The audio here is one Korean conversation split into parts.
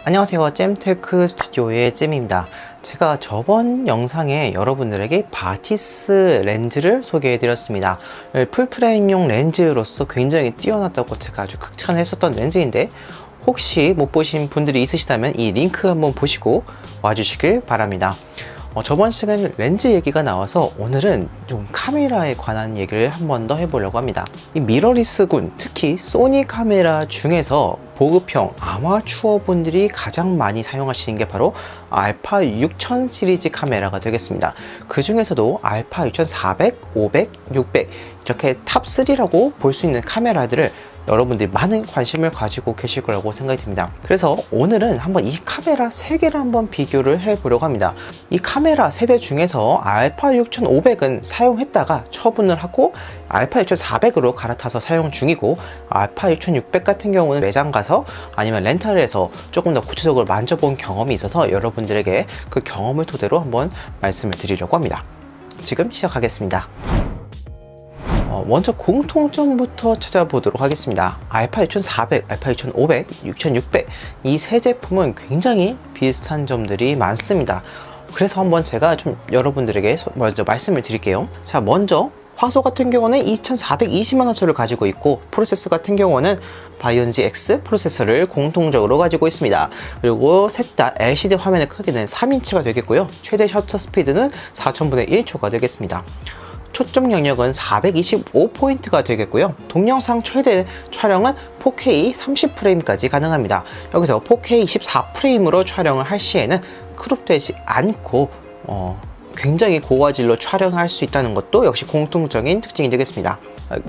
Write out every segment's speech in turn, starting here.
안녕하세요, 잼테크 스튜디오의 잼입니다. 제가 저번 영상에 여러분들에게 바티스 렌즈를 소개해 드렸습니다. 풀프레임용 렌즈로서 굉장히 뛰어났다고 제가 아주 극찬했었던 렌즈인데, 혹시 못 보신 분들이 있으시다면 이 링크 한번 보시고 와주시길 바랍니다. 저번 시간에 렌즈 얘기가 나와서 오늘은 좀 카메라에 관한 얘기를 한 번 더 해보려고 합니다. 이 미러리스군, 특히 소니 카메라 중에서 보급형 아마추어 분들이 가장 많이 사용하시는 게 바로 알파 6000 시리즈 카메라가 되겠습니다. 그 중에서도 알파 6400, 500, 600 이렇게 탑3라고 볼 수 있는 카메라들을 여러분들이 많은 관심을 가지고 계실 거라고 생각이 듭니다. 그래서 오늘은 한번 이 카메라 3개를 한번 비교를 해 보려고 합니다. 이 카메라 세대 중에서 알파 6500은 사용했다가 처분을 하고 알파 6400으로 갈아타서 사용 중이고, 알파 6600 같은 경우는 매장 가서 아니면 렌탈을 해서 조금 더 구체적으로 만져본 경험이 있어서 여러분들에게 그 경험을 토대로 한번 말씀을 드리려고 합니다. 지금 시작하겠습니다. 먼저 공통점부터 찾아보도록 하겠습니다. 알파 6400, 알파 2500, 6600 이 세 제품은 굉장히 비슷한 점들이 많습니다. 그래서 한번 제가 좀 여러분들에게 먼저 말씀을 드릴게요. 자, 먼저 화소 같은 경우는 2420만원소를 가지고 있고, 프로세서 같은 경우는 바이온지 X 프로세서를 공통적으로 가지고 있습니다. 그리고 셋 다 LCD 화면의 크기는 3인치가 되겠고요. 최대 셔터 스피드는 4000분의 1초가 되겠습니다. 초점 영역은 425포인트가 되겠고요. 동영상 최대 촬영은 4K 30프레임까지 가능합니다. 여기서 4K 24프레임으로 촬영을 할 시에는 크롭되지 않고 굉장히 고화질로 촬영할 수 있다는 것도 역시 공통적인 특징이 되겠습니다.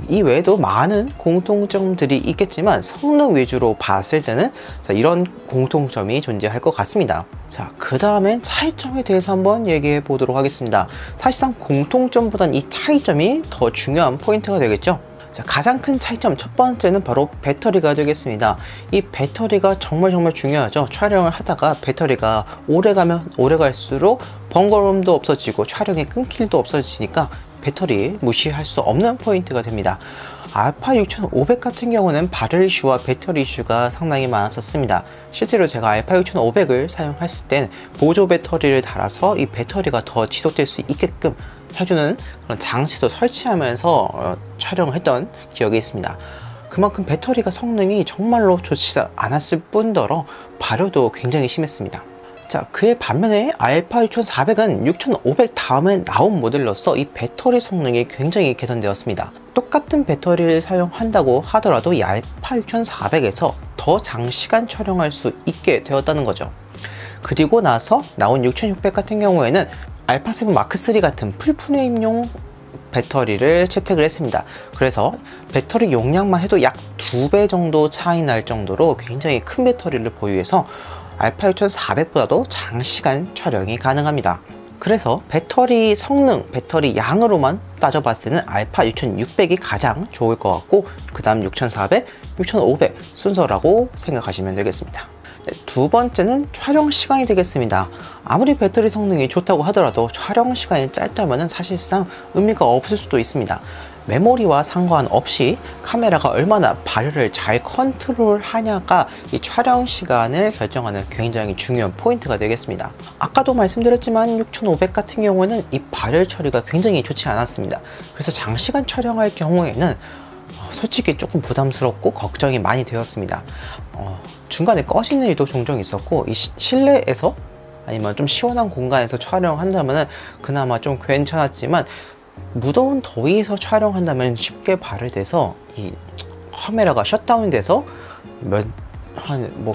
이 외에도 많은 공통점들이 있겠지만 성능 위주로 봤을 때는 이런 공통점이 존재할 것 같습니다. 자, 그 다음엔 차이점에 대해서 한번 얘기해 보도록 하겠습니다. 사실상 공통점보단 이 차이점이 더 중요한 포인트가 되겠죠. 자, 가장 큰 차이점 첫 번째는 바로 배터리가 되겠습니다. 이 배터리가 정말 중요하죠. 촬영을 하다가 배터리가 오래 가면 오래 갈수록 번거로움도 없어지고 촬영이 끊길 일도 없어지니까 배터리 무시할 수 없는 포인트가 됩니다. 알파 6500 같은 경우는 발열 이슈와 배터리 이슈가 상당히 많았었습니다. 실제로 제가 알파 6500을 사용했을 땐 보조 배터리를 달아서 이 배터리가 더 지속될 수 있게끔 해주는 그런 장치도 설치하면서 촬영을 했던 기억이 있습니다. 그만큼 배터리가 성능이 정말로 좋지 않았을 뿐더러 발효도 굉장히 심했습니다. 자, 그에 반면에 알파 6400은 6500 다음에 나온 모델로서 이 배터리 성능이 굉장히 개선되었습니다. 똑같은 배터리를 사용한다고 하더라도 이 알파 6400에서 더 장시간 촬영할 수 있게 되었다는 거죠. 그리고 나서 나온 6600 같은 경우에는 알파 7 마크 3 같은 풀프레임용 배터리를 채택을 했습니다. 그래서 배터리 용량만 해도 약 2배 정도 차이 날 정도로 굉장히 큰 배터리를 보유해서 알파 6400보다도 장시간 촬영이 가능합니다. 그래서 배터리 성능, 배터리 양으로만 따져봤을 때는 알파 6600이 가장 좋을 것 같고, 그 다음 6400, 6500 순서라고 생각하시면 되겠습니다. 두 번째는 촬영 시간이 되겠습니다. 아무리 배터리 성능이 좋다고 하더라도 촬영 시간이 짧다면 사실상 의미가 없을 수도 있습니다. 메모리와 상관없이 카메라가 얼마나 발열을 잘 컨트롤 하냐가 이 촬영 시간을 결정하는 굉장히 중요한 포인트가 되겠습니다. 아까도 말씀드렸지만 6500 같은 경우는 이 발열 처리가 굉장히 좋지 않았습니다. 그래서 장시간 촬영할 경우에는 솔직히 조금 부담스럽고 걱정이 많이 되었습니다. 중간에 꺼지는 일도 종종 있었고, 이 실내에서 아니면 좀 시원한 공간에서 촬영한다면 그나마 좀 괜찮았지만, 무더운 더위에서 촬영한다면 쉽게 발열돼서 이 카메라가 셧다운 돼서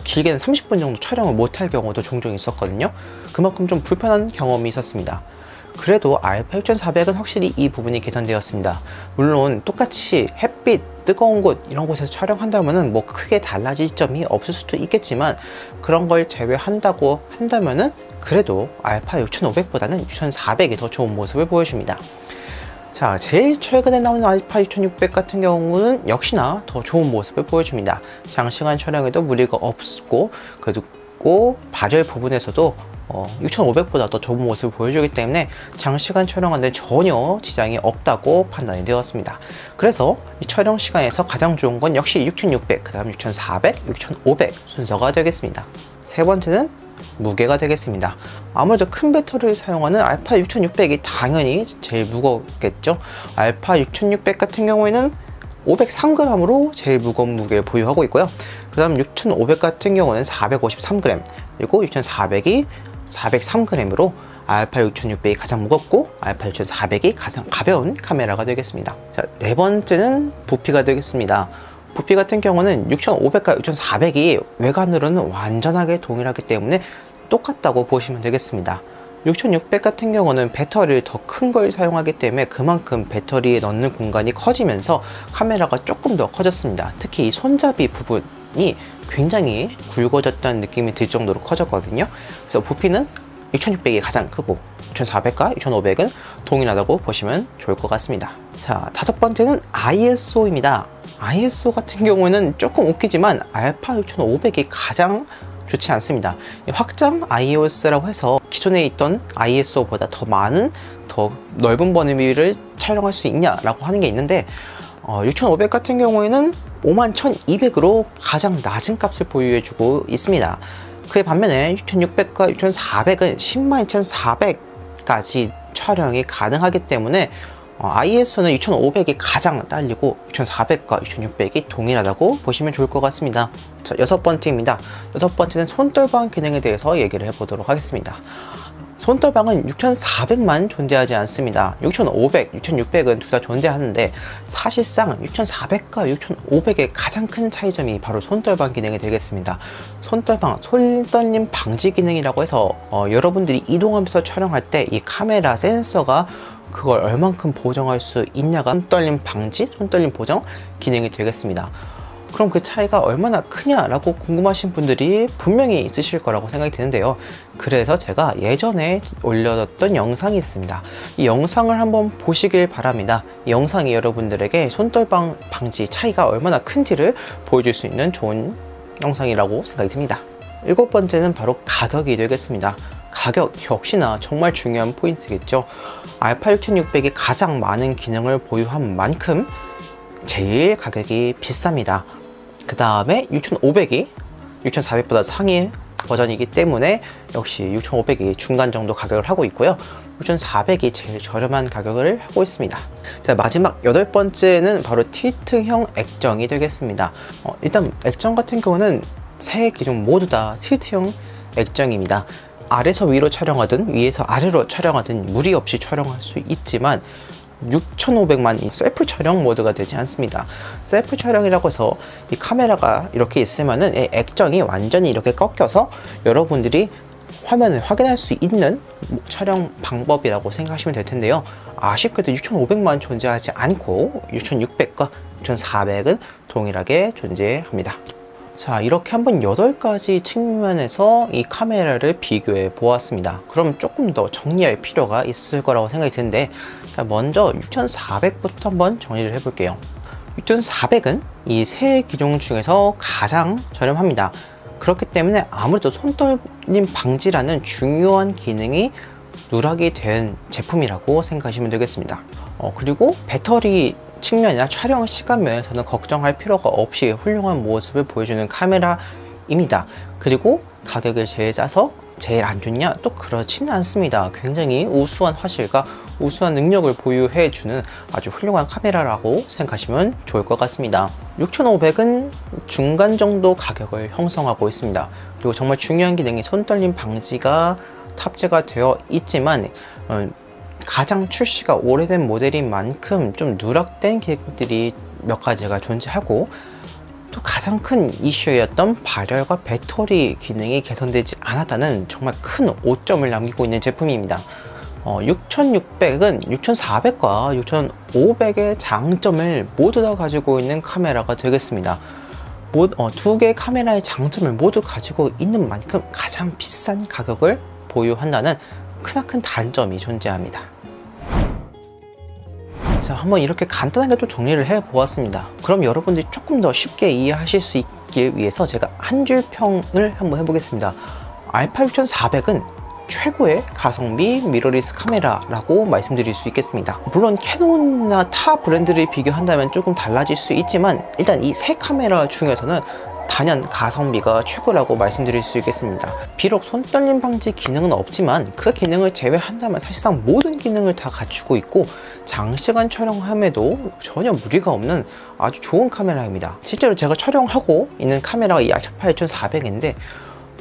길게는 30분 정도 촬영을 못할 경우도 종종 있었거든요. 그만큼 좀 불편한 경험이 있었습니다. 그래도 알파 6400은 확실히 이 부분이 개선되었습니다. 물론 똑같이 햇빛, 뜨거운 곳 이런 곳에서 촬영한다면은 크게 달라질 점이 없을 수도 있겠지만, 그런 걸 제외한다고 한다면은 그래도 알파 6500보다는 6400이 더 좋은 모습을 보여줍니다. 자, 제일 최근에 나온 알파 6600 같은 경우는 역시나 더 좋은 모습을 보여줍니다. 장시간 촬영에도 무리가 없고, 그리고 발열 부분에서도 6500보다 더 좋은 모습을 보여주기 때문에 장시간 촬영하는데 전혀 지장이 없다고 판단이 되었습니다. 그래서 이 촬영 시간에서 가장 좋은 건 역시 6600, 그 다음 6400, 6500 순서가 되겠습니다. 세 번째는 무게가 되겠습니다. 아무래도 큰 배터리를 사용하는 알파 6600이 당연히 제일 무겁겠죠. 알파 6600 같은 경우에는 503g으로 제일 무거운 무게를 보유하고 있고요. 그 다음 6500 같은 경우는 453g, 그리고 6400이 403g으로 알파 6600이 가장 무겁고 알파 6400이 가장 가벼운 카메라가 되겠습니다. 자, 네 번째는 부피가 되겠습니다. 부피 같은 경우는 6500과 6400이 외관으로는 완전하게 동일하기 때문에 똑같다고 보시면 되겠습니다. 6600 같은 경우는 배터리를 더 큰 걸 사용하기 때문에 그만큼 배터리에 넣는 공간이 커지면서 카메라가 조금 더 커졌습니다. 특히 이 손잡이 부분이 굉장히 굵어졌다는 느낌이 들 정도로 커졌거든요. 그래서 부피는 6600이 가장 크고 6400과 6500은 동일하다고 보시면 좋을 것 같습니다. 자, 다섯 번째는 ISO입니다. ISO 같은 경우는 조금 웃기지만 알파 6500이 가장 좋지 않습니다. 확장 ISO라고 해서 기존에 있던 ISO보다 더 많은, 더 넓은 범위를 촬영할 수 있냐라고 하는 게 있는데 6500 같은 경우에는 51200으로 가장 낮은 값을 보유해주고 있습니다. 그에 반면에 6600과 6400은 102,400까지 촬영이 가능하기 때문에 ISO는 6500이 가장 딸리고 6400과 6600이 동일하다고 보시면 좋을 것 같습니다. 자, 여섯 번째입니다. 여섯 번째는 손떨방 기능에 대해서 얘기를 해보도록 하겠습니다. 손떨방은 6400만 존재하지 않습니다. 6500, 6600은 둘 다 존재하는데 사실상 6400과 6500의 가장 큰 차이점이 바로 손떨방 기능이 되겠습니다. 손떨방, 손떨림 방지 기능이라고 해서 여러분들이 이동하면서 촬영할 때 이 카메라 센서가 그걸 얼만큼 보정할 수 있냐가 손떨림 방지, 손떨림 보정 기능이 되겠습니다. 그럼 그 차이가 얼마나 크냐라고 궁금하신 분들이 분명히 있으실 거라고 생각이 드는데요. 그래서 제가 예전에 올려뒀던 영상이 있습니다. 이 영상을 한번 보시길 바랍니다. 이 영상이 여러분들에게 손떨방 방지 차이가 얼마나 큰지를 보여줄 수 있는 좋은 영상이라고 생각이 듭니다. 일곱 번째는 바로 가격이 되겠습니다. 가격 역시나 정말 중요한 포인트겠죠. 알파 6600이 가장 많은 기능을 보유한 만큼 제일 가격이 비쌉니다. 그 다음에 6500이 6400보다 상위 버전이기 때문에 역시 6500이 중간 정도 가격을 하고 있고요. 6400이 제일 저렴한 가격을 하고 있습니다. 자, 마지막 여덟 번째는 바로 틸트형 액정이 되겠습니다. 일단 액정 같은 경우는 세 기종 모두 다 틸트형 액정입니다. 아래서 위로 촬영하든 위에서 아래로 촬영하든 무리 없이 촬영할 수 있지만 6500만이 셀프 촬영 모드가 되지 않습니다. 셀프 촬영이라고 해서 이 카메라가 이렇게 있으면은 이 액정이 완전히 이렇게 꺾여서 여러분들이 화면을 확인할 수 있는 촬영 방법이라고 생각하시면 될 텐데요. 아쉽게도 6500만 존재하지 않고 6600과 6400은 동일하게 존재합니다. 자, 이렇게 한번 8가지 측면에서 이 카메라를 비교해 보았습니다. 그럼 조금 더 정리할 필요가 있을 거라고 생각이 드는데, 자, 먼저 6400부터 한번 정리를 해 볼게요. 6400은 이 세 기종 중에서 가장 저렴합니다. 그렇기 때문에 아무래도 손떨림 방지라는 중요한 기능이 누락이 된 제품이라고 생각하시면 되겠습니다. 그리고 배터리 측면이나 촬영 시간 면에서는 걱정할 필요가 없이 훌륭한 모습을 보여주는 카메라입니다. 그리고 가격을 제일 싸서 제일 안 좋냐? 또 그렇지는 않습니다. 굉장히 우수한 화질과 우수한 능력을 보유해주는 아주 훌륭한 카메라라고 생각하시면 좋을 것 같습니다. 6500은 중간 정도 가격을 형성하고 있습니다. 그리고 정말 중요한 기능이 손떨림 방지가 탑재가 되어 있지만 가장 출시가 오래된 모델인 만큼 좀 누락된 기능들이 몇 가지가 존재하고, 또 가장 큰 이슈였던 발열과 배터리 기능이 개선되지 않았다는 정말 큰 오점을 남기고 있는 제품입니다. 6600은 6400과 6500의 장점을 모두 다 가지고 있는 카메라가 되겠습니다. 두 개의 카메라의 장점을 모두 가지고 있는 만큼 가장 비싼 가격을 보유한다는 크나큰 단점이 존재합니다. 자, 한번 이렇게 간단하게 또 정리를 해 보았습니다. 그럼 여러분들이 조금 더 쉽게 이해하실 수 있기 위해서 제가 한 줄 평을 한번 해보겠습니다. 알파 6400은 최고의 가성비 미러리스 카메라라고 말씀드릴 수 있겠습니다. 물론 캐논이나 타 브랜드를 비교한다면 조금 달라질 수 있지만 일단 이 세 카메라 중에서는 단연 가성비가 최고라고 말씀드릴 수 있겠습니다. 비록 손떨림 방지 기능은 없지만 그 기능을 제외한다면 사실상 모든 기능을 다 갖추고 있고 장시간 촬영함에도 전혀 무리가 없는 아주 좋은 카메라입니다. 실제로 제가 촬영하고 있는 카메라가 이 알파 6400인데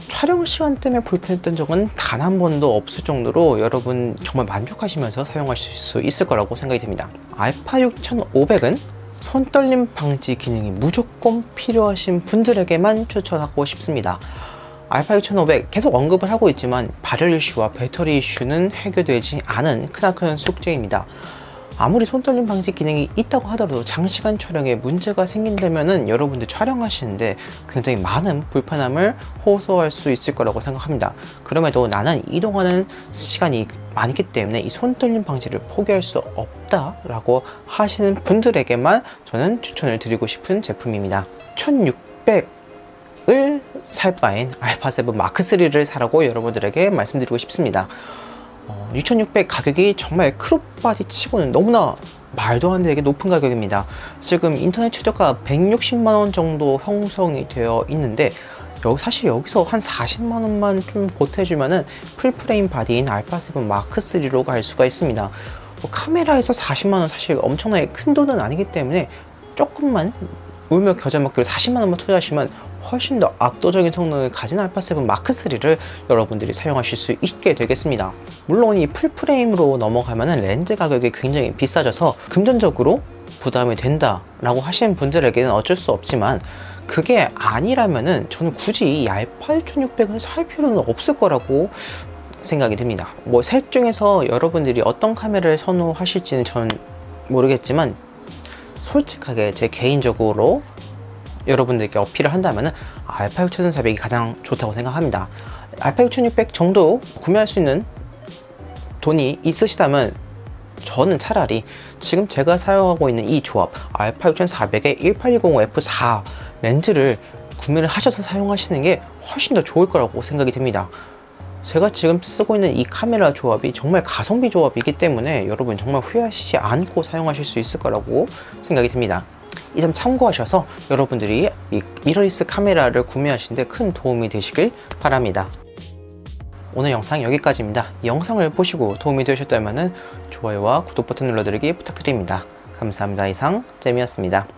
촬영 시간 때문에 불편했던 적은 단 한 번도 없을 정도로 여러분 정말 만족하시면서 사용하실 수 있을 거라고 생각이 듭니다. 알파 6500은 손떨림 방지 기능이 무조건 필요하신 분들에게만 추천하고 싶습니다. 알파 6500 계속 언급을 하고 있지만 발열 이슈와 배터리 이슈는 해결되지 않은 크나큰 숙제입니다. 아무리 손떨림 방지 기능이 있다고 하더라도 장시간 촬영에 문제가 생긴다면은 여러분들 촬영하시는데 굉장히 많은 불편함을 호소할 수 있을 거라고 생각합니다. 그럼에도 나는 이동하는 시간이 많기 때문에 이 손떨림 방지를 포기할 수 없다라고 하시는 분들에게만 저는 추천을 드리고 싶은 제품입니다. 1600을 살 바엔 알파 7 마크 3를 사라고 여러분들에게 말씀드리고 싶습니다. 6600 가격이 정말 크롭바디 치고는 너무나 말도 안 되게 높은 가격입니다. 지금 인터넷 최저가 160만원 정도 형성이 되어 있는데 사실 여기서 한 40만원만 좀 보태주면은 풀프레임 바디인 알파 7 마크 3로 갈 수가 있습니다. 카메라에서 40만원 사실 엄청나게 큰 돈은 아니기 때문에 조금만 울며 겨자 먹기로 40만원만 투자하시면 훨씬 더 압도적인 성능을 가진 알파 7 마크 3를 여러분들이 사용하실 수 있게 되겠습니다. 물론 이 풀프레임으로 넘어가면 렌즈 가격이 굉장히 비싸져서 금전적으로 부담이 된다 라고 하시는 분들에게는 어쩔 수 없지만 그게 아니라면은 저는 굳이 이 알파 6600을 살 필요는 없을 거라고 생각이 듭니다. 뭐 셋 중에서 여러분들이 어떤 카메라를 선호하실지는 전 모르겠지만 솔직하게 제 개인적으로 여러분들께 어필을 한다면 알파 6400이 가장 좋다고 생각합니다. 알파 6600 정도 구매할 수 있는 돈이 있으시다면 저는 차라리 지금 제가 사용하고 있는 이 조합 알파 6400에 1810F4 렌즈를 구매를 하셔서 사용하시는 게 훨씬 더 좋을 거라고 생각이 됩니다. 제가 지금 쓰고 있는 이 카메라 조합이 정말 가성비 조합이기 때문에 여러분 정말 후회하시지 않고 사용하실 수 있을 거라고 생각이 듭니다. 이 점 참고하셔서 여러분들이 이 미러리스 카메라를 구매하시는데 큰 도움이 되시길 바랍니다. 오늘 영상 여기까지입니다. 이 영상을 보시고 도움이 되셨다면 좋아요와 구독 버튼 눌러드리기 부탁드립니다. 감사합니다. 이상 잼이었습니다.